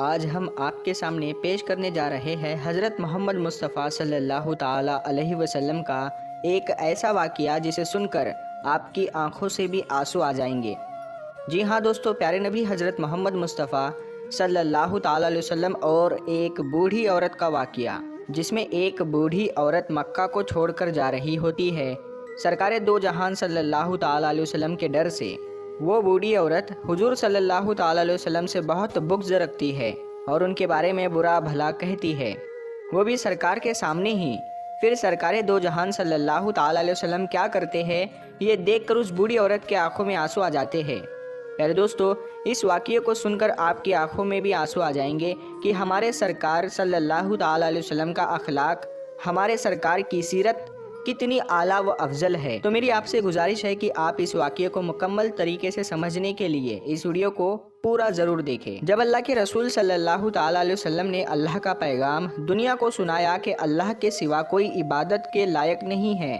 آج ہم آپ کے سامنے پیش کرنے جا رہے ہیں حضرت محمد مصطفیٰ صلی اللہ تعالیٰ علیہ وسلم کا ایک ایسا واقعہ جسے سن کر آپ کی آنکھوں سے بھی آنسو آ جائیں گے۔ جی ہاں دوستو، پیارے نبی حضرت محمد مصطفیٰ صلی اللہ تعالیٰ علیہ وسلم اور ایک بوڑھی عورت کا واقعہ، جس میں ایک بوڑھی عورت مکہ کو چھوڑ کر جا رہی ہوتی ہے سرکار دو جہان صلی اللہ تعالیٰ علیہ وسلم کے ڈر سے۔ وہ بوڑھی عورت حضور صلی اللہ تعالیٰ علیہ وسلم سے بہت بغض رکھتی ہے اور ان کے بارے میں برا بھلا کہتی ہے، وہ بھی سرکار کے سامنے ہی۔ پھر سرکار دو جہان صلی اللہ تعالیٰ علیہ وسلم کیا کرتے ہیں، یہ دیکھ کر اس بوڑھی عورت کے آنکھوں میں آنسو آ جاتے ہیں۔ پیارے دوستو، اس واقعے کو سن کر آپ کی آنکھوں میں بھی آنسو آ جائیں گے کہ ہمارے سرکار صلی اللہ تعالیٰ علیہ وسلم کا اخلاق، ہمارے سرکار کی سیرت کتنی اعلیٰ و افضل ہے۔ تو میری آپ سے گزارش ہے کہ آپ اس واقعے کو مکمل طریقے سے سمجھنے کے لیے اس ویڈیو کو پورا ضرور دیکھیں۔ جب اللہ کے رسول صلی اللہ تعالیٰ علیہ وسلم نے اللہ کا پیغام دنیا کو سنایا کہ اللہ کے سوا کوئی عبادت کے لائق نہیں ہے،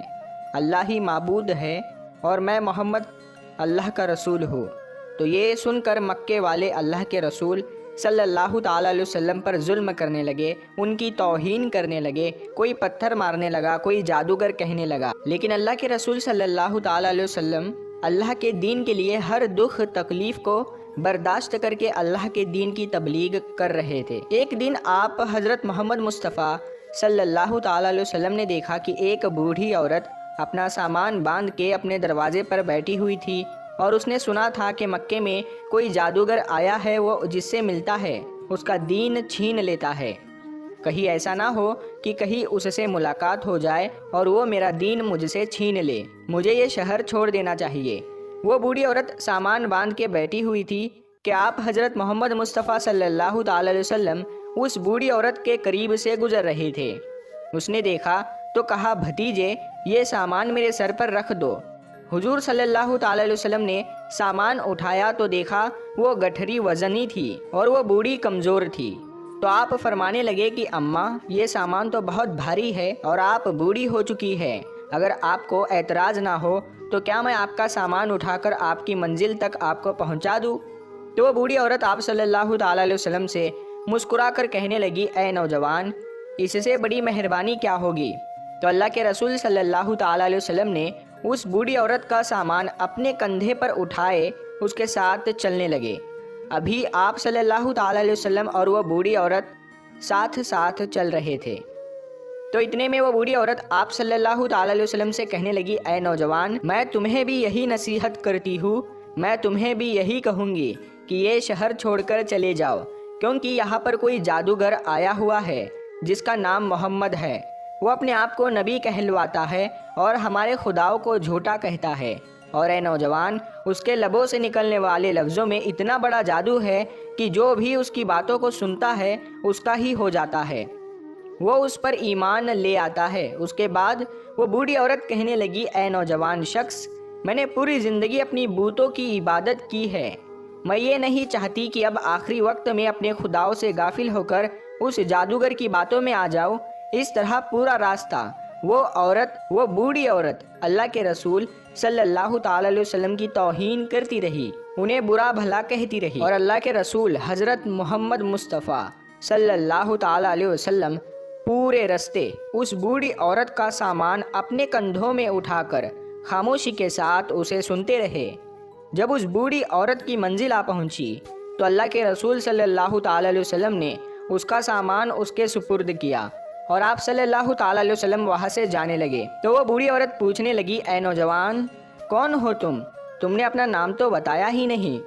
اللہ ہی معبود ہے اور میں محمد اللہ کا رسول ہوں، تو یہ سن کر مکے والے اللہ کے رسول صلی اللہ تعالیٰ علیہ وسلم پر ظلم کرنے لگے، ان کی توہین کرنے لگے، کوئی پتھر مارنے لگا، کوئی جادوگر کہنے لگا۔ لیکن اللہ کے رسول صلی اللہ تعالیٰ علیہ وسلم اللہ کے دین کے لیے ہر دکھ تکلیف کو برداشت کر کے اللہ کے دین کی تبلیغ کر رہے تھے۔ ایک دن آپ حضرت محمد مصطفیٰ صلی اللہ تعالیٰ علیہ وسلم نے دیکھا کہ ایک بوڑھی عورت اپنا سامان باندھ کے اپنے دروازے پر بیٹھی ہوئی تھی، اور اس نے سنا تھا کہ مکے میں کوئی جادوگر آیا ہے، وہ جس سے ملتا ہے اس کا دین چھین لیتا ہے۔ کہیں ایسا نہ ہو کہ کہیں اس سے ملاقات ہو جائے اور وہ میرا دین مجھ سے چھین لے، مجھے یہ شہر چھوڑ دینا چاہیے۔ وہ بوڑھی عورت سامان باندھ کے بیٹھی ہوئی تھی کہ آپ حضرت محمد مصطفیٰ صلی اللہ تعالیٰ علیہ وسلم اس بوڑھی عورت کے قریب سے گزر رہے تھے۔ اس نے دیکھا تو کہا، بھتیجے یہ سامان میرے سر پر رکھ دو۔ حضور صلی اللہ تعالیٰ علیہ وسلم نے سامان اٹھایا تو دیکھا وہ گٹھری وزنی تھی اور وہ بوڑھی کمزور تھی، تو آپ فرمانے لگے کہ اماں یہ سامان تو بہت بھاری ہے اور آپ بوڑھی ہو چکی ہے، اگر آپ کو اعتراض نہ ہو تو کیا میں آپ کا سامان اٹھا کر آپ کی منزل تک آپ کو پہنچا دوں؟ تو وہ بوڑھی عورت آپ صلی اللہ تعالیٰ علیہ وسلم سے مسکرا کر کہنے لگی، اے نوجوان، اس سے بڑی مہربانی کیا ہوگی؟ تو اللہ کے رسول صلی اللہ تعالیٰ علیہ وسلم نے اس بوڑھی عورت کا سامان اپنے کندھے پر اٹھائے اس کے ساتھ چلنے لگے۔ ابھی آپ صلی اللہ تعالیٰ علیہ وسلم اور وہ بوڑھی عورت ساتھ ساتھ چل رہے تھے، تو اتنے میں وہ بوڑھی عورت آپ صلی اللہ تعالیٰ علیہ وسلم سے کہنے لگی، اے نوجوان، میں تمہیں بھی یہی نصیحت کرتی ہوں، میں تمہیں بھی یہی کہوں گی کہ یہ شہر چھوڑ کر چلے جاؤ، کیونکہ یہاں پر کوئی جادوگر آیا ہوا ہے جس کا نام محمد ہے، وہ اپنے آپ کو نبی کہلواتا ہے اور ہمارے خداؤں کو جھوٹا کہتا ہے، اور اے نوجوان، اس کے لبوں سے نکلنے والے لفظوں میں اتنا بڑا جادو ہے کہ جو بھی اس کی باتوں کو سنتا ہے اس کا ہی ہو جاتا ہے، وہ اس پر ایمان لے آتا ہے۔ اس کے بعد وہ بوڑھی عورت کہنے لگی، اے نوجوان شخص، میں نے پوری زندگی اپنی بتوں کی عبادت کی ہے، میں یہ نہیں چاہتی کہ اب آخری وقت میں اپنے خداؤں سے غافل ہو کر اس جادوگر کی باتوں میں آ جاؤں۔ اس طرح پورا راستہ وہ بوڑھی عورت اللہ کے رسول صلی اللہ تعالیٰ علیہ وسلم کی توہین کرتی رہی، انہیں برا بھلا کہتی رہی، اور اللہ کے رسول حضرت محمد مصطفیٰ صلی اللہ تعالیٰ علیہ وسلم پورے راستے اس بوڑھی عورت کا سامان اپنے کندھوں میں اٹھا کر خاموشی کے ساتھ اسے سنتے رہے۔ جب اس بوڑھی عورت کی منزل آ پہنچی تو اللہ کے رسول صلی اللہ تعالیٰ علیہ وسلم نے اس کا سامان اس کے سپرد کیا اور آپ صلی اللہ تعالیٰ علیہ وسلم وہاں سے جانے لگے۔ تو وہ بوڑھی عورت پوچھنے لگی، اے نوجوان، کون ہو تم نے اپنا نام تو بتایا ہی نہیں۔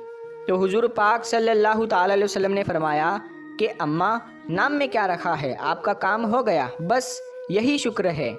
تو حضور پاک صلی اللہ تعالیٰ علیہ وسلم نے فرمایا کہ اماں، نام میں کیا رکھا ہے، آپ کا کام ہو گیا، بس یہی شکر ہے۔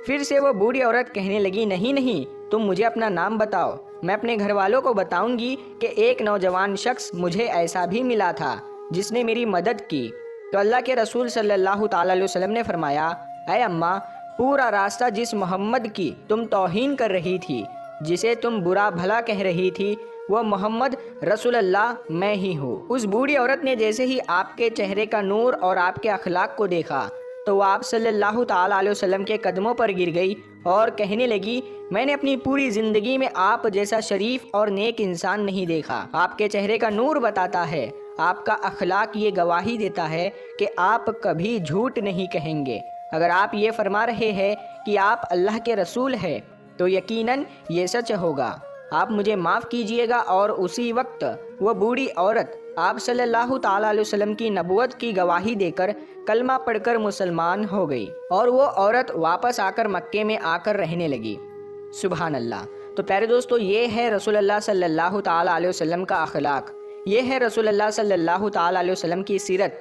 پھر سے وہ بوڑھی عورت کہنے لگی، نہیں، تم مجھے اپنا نام بتاؤ، میں اپنے گھر والوں کو بتاؤں گی کہ ایک نوجوان شخص مجھے ایسا بھی ملا تھا جس نے میری مدد کی۔ تو اللہ کے رسول صلی اللہ تعالیٰ علیہ وسلم نے فرمایا، اے اماں، پورا راستہ جس محمد کی تم توہین کر رہی تھی، جسے تم برا بھلا کہہ رہی تھی، وہ محمد رسول اللہ میں ہی ہوں۔ اس بوڑھی عورت نے جیسے ہی آپ کے چہرے کا نور اور آپ کے اخلاق کو دیکھا تو وہ آپ صلی اللہ تعالیٰ علیہ وسلم کے قدموں پر گر گئی اور کہنے لگی، میں نے اپنی پوری زندگی میں آپ جیسا شریف اور نیک انسان نہیں دیکھا، آپ کے چہرے کا نور بتاتا ہے آپ کا اخلاق یہ گواہی دیتا ہے کہ آپ کبھی جھوٹ نہیں کہیں گے۔ اگر آپ یہ فرما رہے ہیں کہ آپ اللہ کے رسول ہیں تو یقیناً یہ سچ ہوگا۔ آپ مجھے معاف کیجئے گا۔ اور اسی وقت وہ بوڑھی عورت آپ صلی اللہ تعالیٰ علیہ وسلم کی نبوت کی گواہی دے کر کلمہ پڑھ کر مسلمان ہو گئی، اور وہ عورت واپس آ کر مکے میں آ کر رہنے لگی۔ سبحان اللہ۔ تو پیارے دوستو، یہ ہے رسول اللہ صلی اللہ تعالیٰ علیہ وسلم کا اخلاق، یہ ہے رسول اللہ صلی اللہ تعالیٰ علیہ وسلم کی سیرت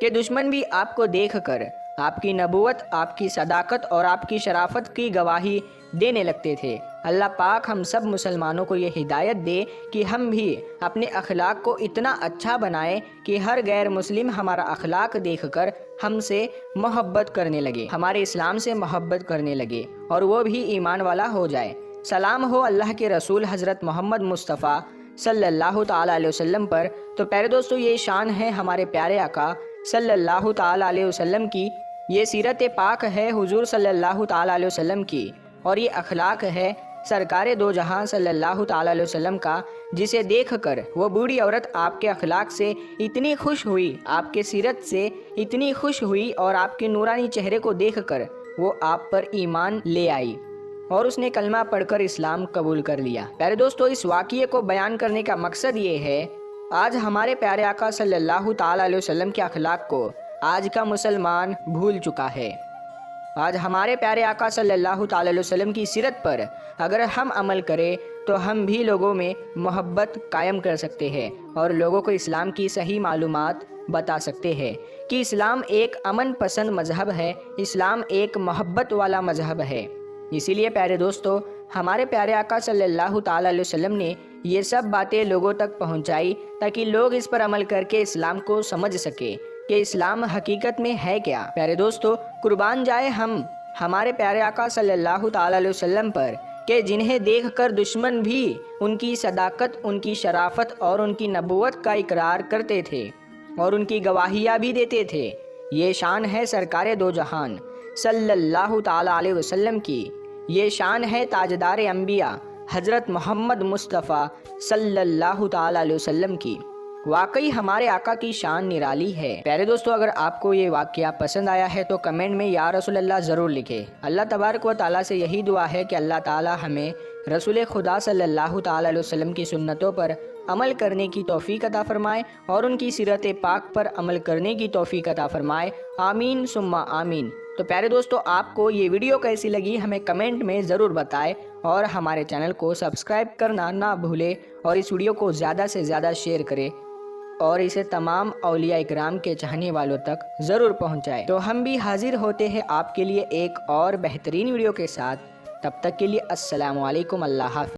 کہ دشمن بھی آپ کو دیکھ کر آپ کی نبوت، آپ کی صداقت اور آپ کی شرافت کی گواہی دینے لگتے تھے۔ اللہ پاک ہم سب مسلمانوں کو یہ ہدایت دے کہ ہم بھی اپنے اخلاق کو اتنا اچھا بنائیں کہ ہر غیر مسلم ہمارا اخلاق دیکھ کر ہم سے محبت کرنے لگے، ہمارے اسلام سے محبت کرنے لگے، اور وہ بھی ایمان والا ہو جائے۔ سلام ہو اللہ کے رسول حضرت محمد مصطفیٰ صلی اللہ تعالیٰ علیہ وسلم پر۔ تو پیارے دوستو، یہ شان ہے ہمارے پیارے آقا صلی اللہ تعالیٰ علیہ وسلم کی، یہ سیرت پاک ہے حضور صلی اللہ تعالیٰ علیہ وسلم کی، اور یہ اخلاق ہے سرکار دو جہاں صلی اللہ تعالیٰ علیہ وسلم کا، جسے دیکھ کر وہ بوڑھی عورت آپ کے اخلاق سے اتنی خوش ہوئی، آپ کے سیرت سے اتنی خوش ہوئی، اور آپ کے نورانی چہرے کو دیکھ کر وہ آپ پر ایمان لے آئی، اور اس نے کلمہ پڑھ کر اسلام قبول کر لیا۔ پیارے دوستو، اس واقعے کو بیان کرنے کا مقصد یہ ہے، آج ہمارے پیارے آقا صلی اللہ تعالیٰ علیہ وسلم کے اخلاق کو آج کا مسلمان بھول چکا ہے۔ آج ہمارے پیارے آقا صلی اللہ تعالیٰ علیہ وسلم کی سیرت پر اگر ہم عمل کریں تو ہم بھی لوگوں میں محبت قائم کر سکتے ہیں، اور لوگوں کو اسلام کی صحیح معلومات بتا سکتے ہیں کہ اسلام ایک امن پسند مذہب ہے، اسلام ایک محبت والا مذہب ہے۔ اسی لیے پیارے دوستو، ہمارے پیارے آقا صلی اللہ تعالیٰ علیہ وسلم نے یہ سب باتیں لوگوں تک پہنچائی تاکہ لوگ اس پر عمل کر کے اسلام کو سمجھ سکے کہ اسلام حقیقت میں ہے کیا۔ پیارے دوستو، قربان جائے ہم ہمارے پیارے آقا صلی اللہ تعالیٰ علیہ وسلم پر کہ جنہیں دیکھ کر دشمن بھی ان کی صداقت، ان کی شرافت اور ان کی نبوت کا اقرار کرتے تھے، اور ان کی گواہیاں بھی دیتے تھے۔ یہ شان ہے سرکار دو جہان صلی اللہ تعالیٰ علیہ وسلم کی، یہ شان ہے تاجدار انبیاء حضرت محمد مصطفیٰ صلی اللہ تعالیٰ علیہ وسلم کی۔ واقعی ہمارے آقا کی شان نرالی ہے۔ پیارے دوستو، اگر آپ کو یہ واقعہ پسند آیا ہے تو کمنٹ میں یا رسول اللہ ضرور لکھیں۔ اللہ تبارک و تعالیٰ سے یہی دعا ہے کہ اللہ تعالیٰ ہمیں رسول خدا صلی اللہ تعالیٰ علیہ وسلم کی سنتوں پر عمل کرنے کی توفیق عطا فرمائے، اور ان کی سیرت پاک پر عمل کرنے کی توفیق عطا فرمائے۔ آمین ثم آمین۔ تو پیارے دوستو، آپ کو یہ ویڈیو کیسی لگی ہمیں کمنٹ میں ضرور بتائیں، اور ہمارے چینل کو سبسکرائب کرنا نہ بھولیں، اور اس ویڈیو کو زیادہ سے زیادہ شیئر کریں، اور اسے تمام اولیاء اکرام کے چاہنے والوں تک ضرور پہنچائے۔ تو ہم بھی حاضر ہوتے ہیں آپ کے لیے ایک اور بہترین ویڈیو کے ساتھ۔ تب تک کے لیے السلام علیکم، اللہ حافظ۔